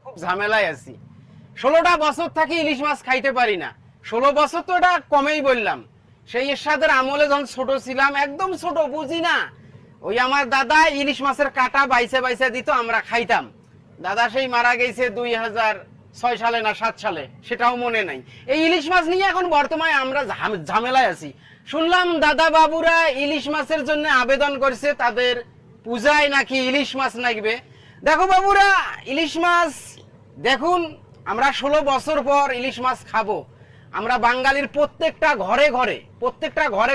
খুব ঝামেলায় আছি। 16টা বছর থাকি ইলিশ মাছ খাইতে পারি না। 16 বছর তো এটা কমেই বললাম। সেই এরশাদের আমলে যখন ছোট ছিলাম, একদম ছোট, বুঝি না, ওই আমার দাদা ইলিশ মাছের কাটা বাইসে বাইসে দিত, আমরা খাইতাম। দাদা সেই মারা গেছে 2006 সালে না 7 সালে, সেটাও মনে নাই। এই ইলিশ মাছ নিয়ে এখন বর্তমানে আমরা ঝামেলায় আছি। শুনলাম দাদা বাবুরা ইলিশ মাছের জন্য আবেদন করছে, তাদের পূজায় নাকি ইলিশ মাছ লাগবে। দেখো বাবুরা, ইলিশ মাছ দেখুন, আমরা 16 বছর পর ইলিশ মাছ খাবো। আমরা বাঙালির প্রত্যেকটা ঘরে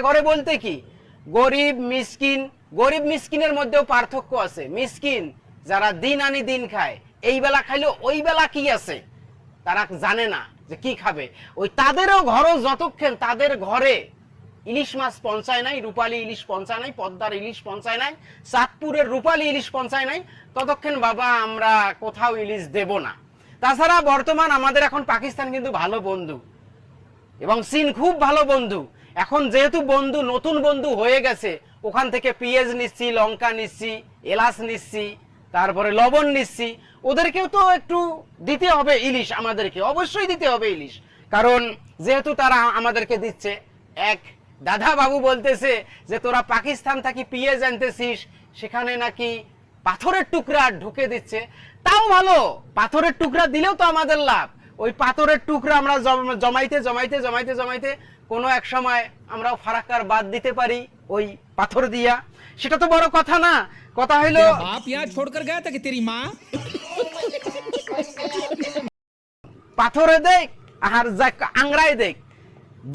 ঘরে বলতে কি, গরিব মিসকিনের মধ্যেও পার্থক্য আছে। মিসকিন যারা দিন আনি দিন খায়, এই বেলা খাইলে ওই বেলা কি আছে তারা জানে না যে কি খাবে। ওই তাদেরও ঘরও যতক্ষণ তাদের ঘরে ইলিশ মাছ পৌঁছায় নাই, রূপালী ইলিশ পৌঁছায় নাই, পদ্মার ইলিশ পৌঁছায় নাই, চাঁদপুরের রূপালী ইলিশ পৌঁছায় নাই, ততক্ষণ বাবা আমরা কোথাও ইলিশ দেব না। তাছাড়া বর্তমান আমাদের এখন পাকিস্তান কিন্তু ভালো বন্ধু এবং চীন খুব ভালো বন্ধু। এখন যেহেতু বন্ধু, নতুন বন্ধু হয়ে গেছে, ওখান থেকে পেঁয়াজ নিচ্ছি, লঙ্কা নিচ্ছি, এলাচ নিচ্ছি, তারপরে লবণ নিচ্ছি। ওদেরকেও তো একটু দিতে হবে ইলিশ, আমাদেরকে অবশ্যই দিতে হবে ইলিশ, কারণ যেহেতু তারা আমাদেরকে দিচ্ছে। এক দাদা বাবু বলতেছে যে তোরা পাকিস্তান থেকে পেঁয়াজ আনতেছিস, সেখানে নাকি পাথরের টুকরা ঢুকে দিচ্ছে। তাও ভালো, পাথরের টুকরা দিলেও তো আমাদের লাভ। ওই পাথরের টুকরা আমরা জমাইতে কোনো এক সময় আমরাও ফারাক্কার বাদ দিতে পারি ওই পাথর দিয়া। সেটা তো বড় কথা না, কথা হইলো বাপ ইয়ার ছোড়কর গয়া তা কি তেরি মা। পাথরে দেখ আর আংরায়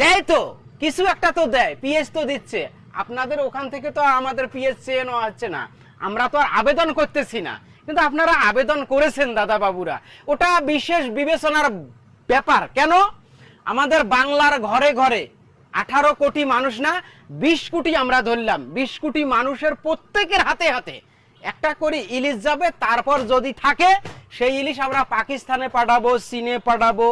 দেয় তো কিছু একটা তো দেয়, পিএস তো দিচ্ছে। আপনাদের ওখান থেকে তো আমাদের পিএস চেয়ে নেওয়া হচ্ছে না, আমরা তো আর আবেদন করতেছি না, কিন্তু আপনারা আবেদন করেছেন দাদা বাবুরা। ওটা বিশেষ বিবেচনার ব্যাপার। কেন? আমাদের বাংলার ঘরে ঘরে 18 কোটি মানুষ না, 20 কোটি আমরা ধরলাম, 20 কোটি মানুষের প্রত্যেকের হাতে হাতে একটা করে ইলিশ যাবে। তারপর যদি থাকে সেই ইলিশ আমরা পাকিস্তানে পাঠাবো, চীনে পাঠাবো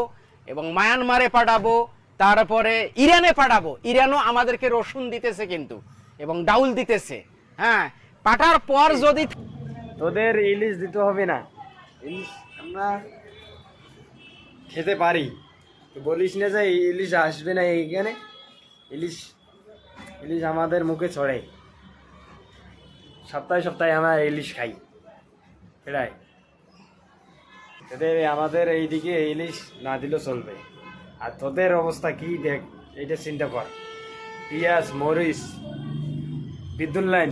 এবং মায়ানমারে পাঠাবো, তারপরে ইরানে পাঠাবো। ইরানও আমাদেরকে রসুন দিতেছে কিন্তু এবং ডাউল দিতেছে। হ্যাঁ, পাঠার পর যদি তোদের ইলিশ দিতে হবে না, ইলিশ আমরা খেতে পারি। তো বলিস না যে ইলিশ আসবে না এইখানে। ইলিশ ইলিশ আমাদের মুখে চড়ে, সপ্তাহে সপ্তাহে আমরা ইলিশ খাই, এটাই। তোদের আমাদের এইদিকে ইলিশ না দিলেও চলবে। আর তোদের অবস্থা কি দেখ, এইটা চিন্তা কর। পেঁয়াজ, মরিচ, বিদ্যুৎ লাইন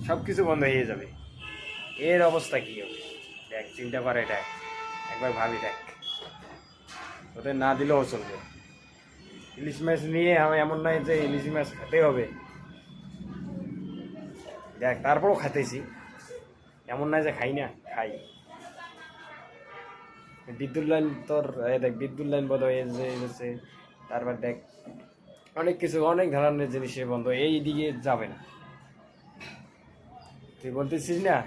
সব কিছু বন্ধ হয়ে যাবে। এর অবস্থা কি হবে দেখ, চিন্তা কর, এটা একবার ভাবি দেখ। ওদের না দিলেও চলবে। ইলিশ মাছ নিয়ে আমি এমন নয় যে ইলিশ মাছ খেতে হবে, দেখ তারপরও খাইতেছি, এমন নয় যে খাই না, খাই। বিদ্যুৎ লাইন তোর দেখ, বিদ্যুৎ লাইন বন্ধ হয়ে যাচ্ছে, তারপর দেখ অনেক কিছু, অনেক ধরনের জিনিসে বন্ধ, এই দিকে যাবে না। তুই বলতেছিস না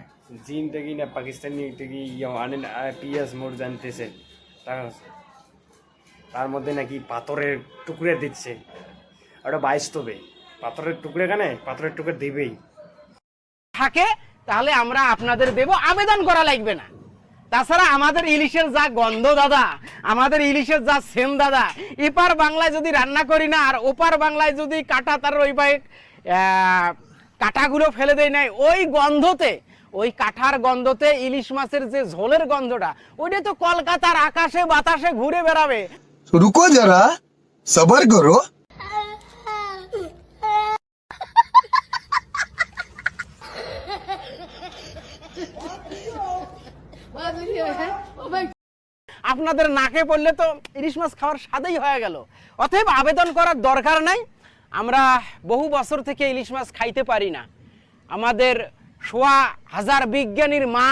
চীন থেকে না পাকিস্তানি থেকে আনে পেঁয়াজ মোড় জানতেছে, তার মধ্যে নাকি পাথরের টুকরে দিচ্ছে। ওটা বাস্তবে পাথরের টুকরে, কেন পাথরের টুকরে দেবেই থাকে, তাহলে আমরা আপনাদের দেব, আবেদন করা লাগবে না। তাছাড়া আমাদের ইলিশের যা গন্ধ দাদা, আমাদের ইলিশের যা সেন দাদা, এপার বাংলায় যদি রান্না করি না আর ওপার বাংলায় যদি কাটা তার ওই পায়ে কাটাগুলো ফেলে দেয় নাই, ওই গন্ধতে, ওই কাঠার গন্ধতে ইলিশ মাছের যে ঝোলের গন্ধটা, ওইটা তো কলকাতার আকাশে বাতাসে ঘুরে বেড়াবে। रुको जरा सबर करो। আপনাদের নাকে পড়লে তো ইলিশ মাছ খাওয়ার স্বাদেই হয়ে গেল। অতএব আবেদন করার দরকার নাই। আমরা বহু বছর থেকে ইলিশ মাছ খাইতে পারি না। আমাদের 1,000 বিজ্ঞানীর মা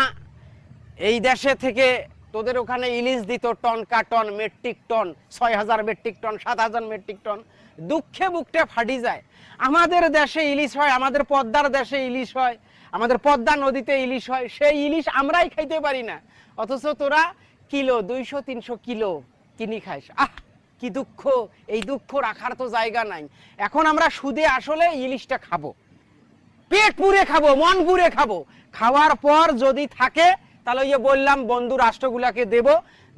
এই দেশে থেকে তোদের ওখানে ইলিশ দিত টন কাটন, metric ton, 6,000 metric ton, 7,000 metric ton. দুঃখে বুকটা ফাটি যায়। আমাদের দেশে ইলিশ হয়, আমাদের পদ্মার দেশে ইলিশ হয়, আমাদের পদ্মা নদীতে ইলিশ হয়, সেই ইলিশ আমরাই খাইতে পারি না। অথচ তোরা কিলো 200-300 কিলো কিনি খাইস। আহ, কি দুঃখ! এই দুঃখ রাখার তো জায়গা নাই। এখন আমরা সুদে আসলে ইলিশটা খাবো, পেট পুরে খাবো, মন পুরে খাবো। খাওয়ার পর যদি থাকে তাহলে ইয়ে বললাম বন্ধু রাষ্ট্রগুলাকে দেব,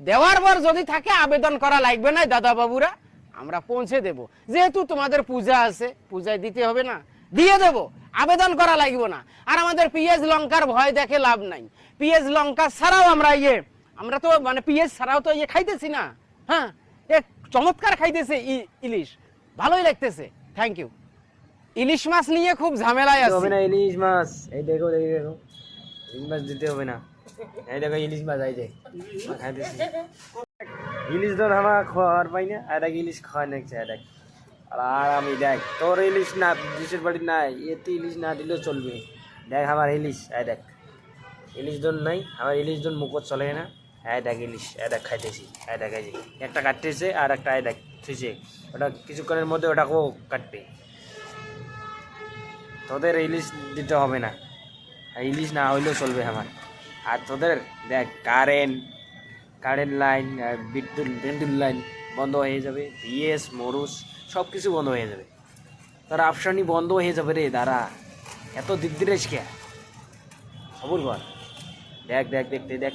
দেওয়ার পর যদি থাকে আবেদন করা লাগবে না দাদা বাবুরা, আমরা পৌঁছে দেব। যেহেতু তোমাদের পূজা আছে, পূজায় দিতে হবে না, দিয়ে দেব, আবেদন করা লাগবে না। আর আমাদের পিএস লঙ্কার ভয় দেখে লাভ নাই। পিএস লঙ্কা ছাড়াও আমরা তো মানে পিএস ছাড়াও তো খাইতেছি না। হ্যাঁ, এক চমৎকার খাইতেছে ইলিশ, ভালোই লাগতেছে। Thank you. ইলিশ মাছ নিয়ে খুব ঝামেলায় আছে। হবে না ইলিশ মাছ, এই দেখো দেখো, ইলিশ মাছ দিতে হবে না। এই দেখো ইলিশ মাছ, এই যে খাইতেছি। ইলিশ ধর আমার খাওয়ার পাই না, আর এক ইলিশ খাওয়া নাকছে, আর আমি দেখ তোর ইলিশ না, দেশের বাড়ি নাই, এতে ইলিশ না দিলেও চলবে। দেখ আমার ইলিশ, দেখ ইলিশ দন নাই, আমার ইলিশ দন মুখত চলে না। দেখ ইলিশ, দেখ খাইতেছি, দেখ এই যে একটা কাটতেছে আর একটা দেখ থুইছে, ওটা কিছুক্ষণের মধ্যে ওটাকেও কাটবে। তোদের ইলিশ দিতে হবে না, ইলিশ না হইলেও চলবে আমার। আর তোদের দেখ কারেন্ট লাইন, বিদ্যুৎ লাইন বন্ধ হয়ে যাবে, পিএস মরুস সব কিছু বন্ধ হয়ে যাবে, তোর আফসানি বন্ধ হয়ে যাবে রে। দাঁড়া, এত দিদিরেস কে, খবর কর। দেখ দেখ দেখতে দেখ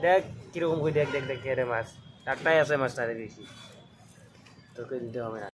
দেখ কিরকম করে, দেখ দেখ দেখ রে মাছ টাটকাই আছে, মাছটা বেশি, তোকে দিতে হবে না।